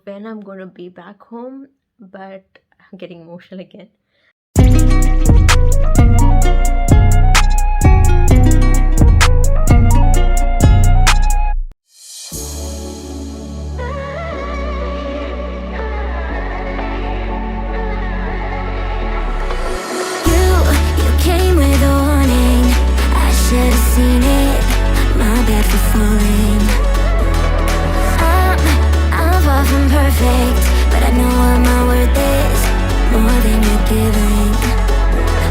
when I'm going to be back home, but I'm getting emotional again. You came with a warning. I should have seen it. My bad for falling. I'm far from perfect, but I know what my worth is. More than you're giving.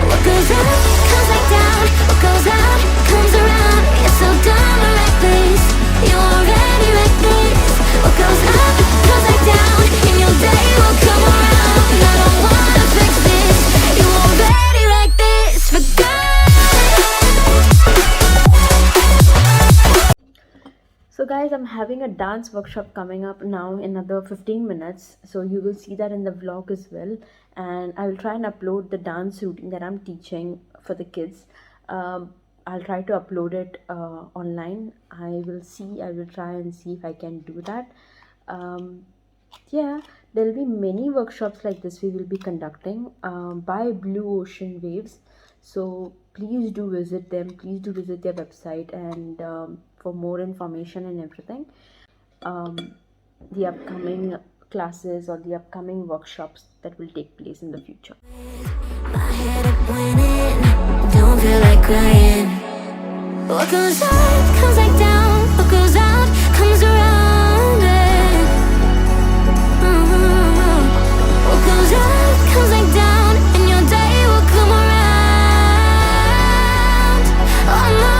What goes up comes back down. What goes out comes around. You're so dumb or reckless. You already wrecked this. What goes up comes back down. And your day will come around. I don't wanna fix this. You already wrecked this for good. So, guys, I'm having a dance workshop coming up now in another 15 minutes. So, you will see that in the vlog as well. And I will try and upload the dance routine that I'm teaching for the kids. I'll try to upload it online. I will try and see if I can do that. Yeah, there'll be many workshops like this we will be conducting by Blue Ocean Waves. So please do visit them. Please do visit their website and for more information and everything. The upcoming classes or the upcoming workshops that will take place in the future. My head up winning, don't feel like crying. What goes up comes back down. What goes out comes around. What goes up comes back down, and your day will come around. Oh no.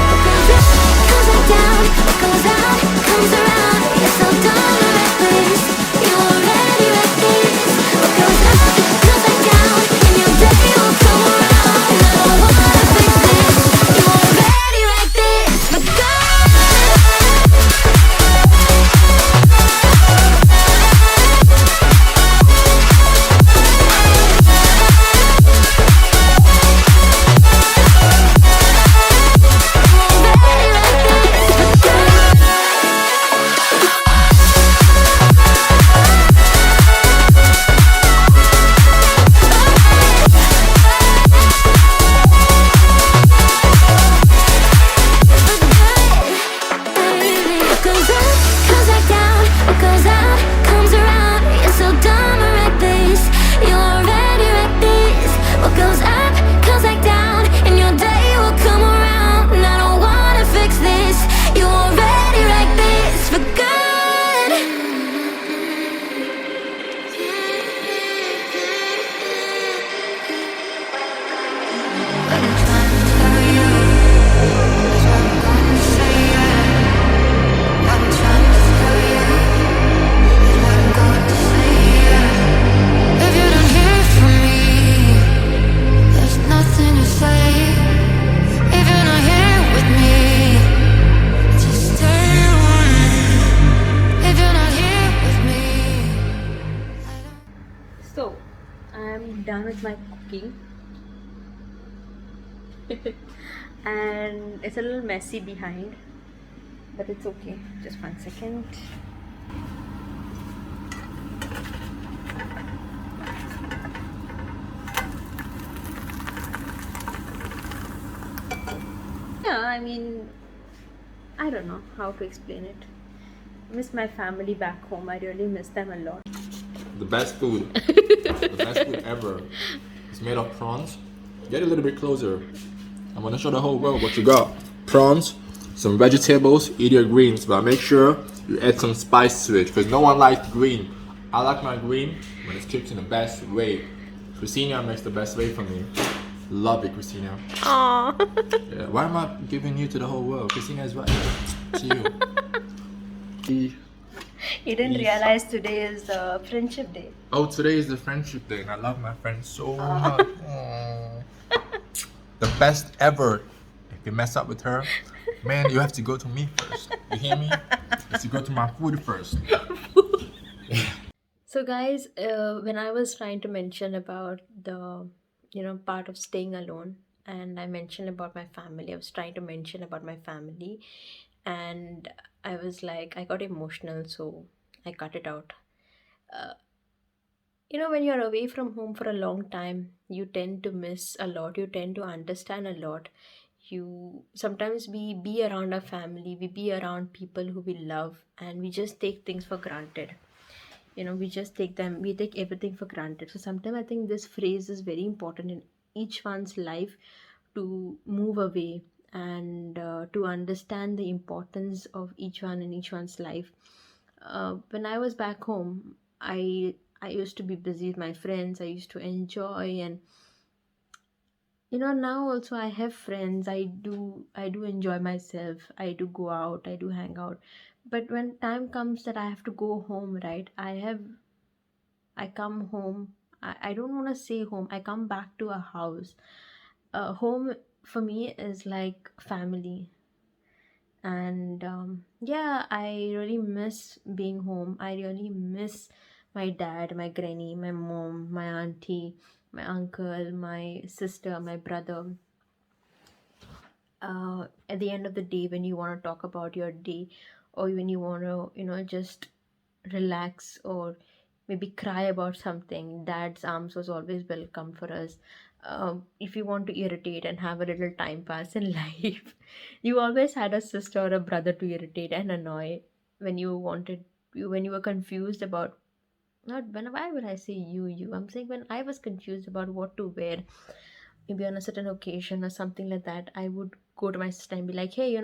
What goes up comes back down. What goes out comes around. You're so dumb and reckless. You already wrecked this. What goes up comes back down, and your day will come around. I don't wanna fix this. You already wrecked this for good. What goes up comes back down. What goes out comes around. You're so dumb and reckless. You already wrecked this. What goes up comes back down, and your day will come around. And I don't wanna fix this. You already wrecked this for good. If you don't hear from me, there's nothing to say. If you're not here with me, just stay away. If you're not here with me, So I'm done with my cooking. And it's a little messy behind, but it's okay. Just 1 second. Yeah, I mean, I don't know how to explain it. I miss my family back home. I really miss them a lot. The best food. The best food ever. It's made of prawns. Get a little bit closer. I'm gonna show the whole world what you got. Prawns, some vegetables, eat your greens, but make sure you add some spice to it because no one likes green. I like my green when it's cooked in the best way. Christina makes the best way for me. Love it, Christina. Aww. Yeah, why am I giving you to the whole world? Christina is right here. To you. You didn't realize today is Friendship Day. Oh, today is the friendship day, and I love my friend so much. Aw. The best ever. If you mess up with her, man, you have to go to me first. You hear me? You have to go to my food first. So, guys, when I was trying to mention about the, part of staying alone, and I mentioned about my family, I was trying to mention about my family, and I was like, I got emotional. So I cut it out. Uh, when you're away from home for a long time, you tend to miss a lot. You tend to understand a lot. You sometimes we be around our family, we be around people who we love, and we just take things for granted. We take everything for granted. So sometimes I think this phrase is very important in each one's life, to move away and to understand the importance of each one in each one's life. When I was back home, I used to be busy with my friends. I used to enjoy, and now also I have friends. I do enjoy myself. I do go out. I do hang out. But when time comes that I have to go home, right? I come home. I don't want to say home. I come back to a house. Home for me is like family. And yeah, I really miss being home. I really miss my dad, my granny, my mom, my auntie, my uncle, my sister, my brother. At the end of the day, when you want to talk about your day, or when you want to just relax, or maybe cry about something, dad's arms was always welcome for us. If you want to irritate and have a little time pass in life, you always had a sister or a brother to irritate and annoy when you wanted, when you were confused about, not when, why would I say you, I'm saying when I was confused about what to wear, maybe on a certain occasion or something like that, I would go to my sister and be like, hey,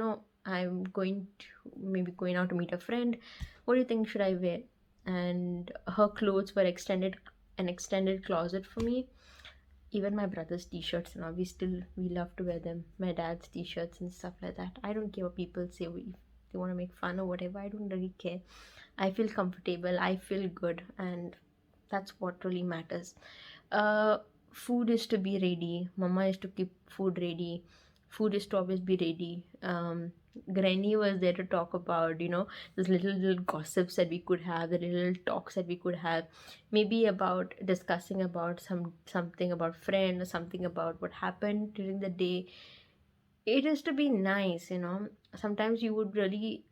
I'm going to, maybe going out to meet a friend. What do you think should I wear? And her clothes were an extended closet for me. Even my brother's t-shirts, we love to wear them. My dad's t-shirts and stuff like that. I don't care what people say. If they want to make fun or whatever, I don't really care. I feel comfortable, I feel good, and that's what really matters. uh Food is to be ready. Mama is to keep food ready. Food is to always be ready. Granny was there to talk about, those little gossips that we could have, the little talks that we could have, maybe about discussing about something about friend, or something about what happened during the day. It is to be nice. Sometimes we would be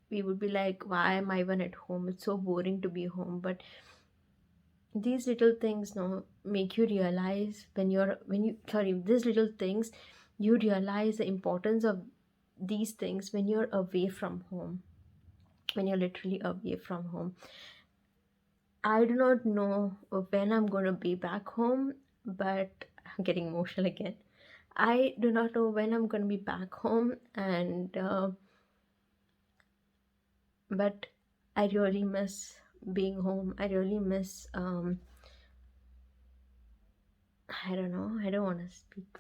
like, why am I even at home? It's so boring to be home. But these little things, no, make you realize when you sorry these little things, you realize the importance of these things when you're away from home, when you're literally away from home. I do not know when I'm going to be back home, but I'm getting emotional again. I do not know when I'm going to be back home, and but I really miss being home. I really miss I don't know, I don't want to speak.